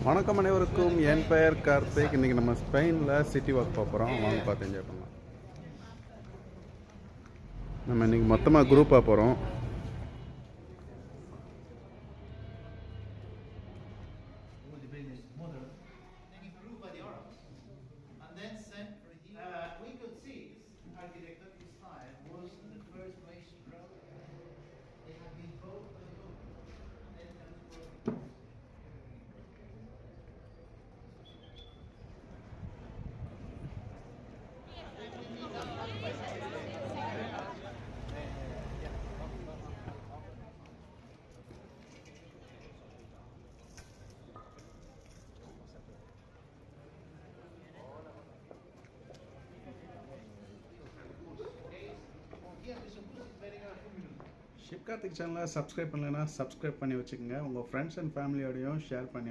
வணக்கம் அனைவருக்கும். என் பெயர் கார்த்திக். இன்றைக்கி நம்ம ஸ்பெயினில் சிட்டி வாக் போகிறோம். வாங்க பார்த்து என்ஜாய் பண்ணலாம். நம்ம இன்றைக்கி மொத்தமாக குரூப்பாக போகிறோம். ஷிப் கார்த்திக் சேனலை சப்ஸ்கிரைப் பண்ணலைன்னா சப்ஸ்கிரைப் பண்ணி வச்சுக்கோங்க. உங்கள் ஃப்ரெண்ட்ஸ் அண்ட் ஃபேமிலியோடையும் ஷேர் பண்ணி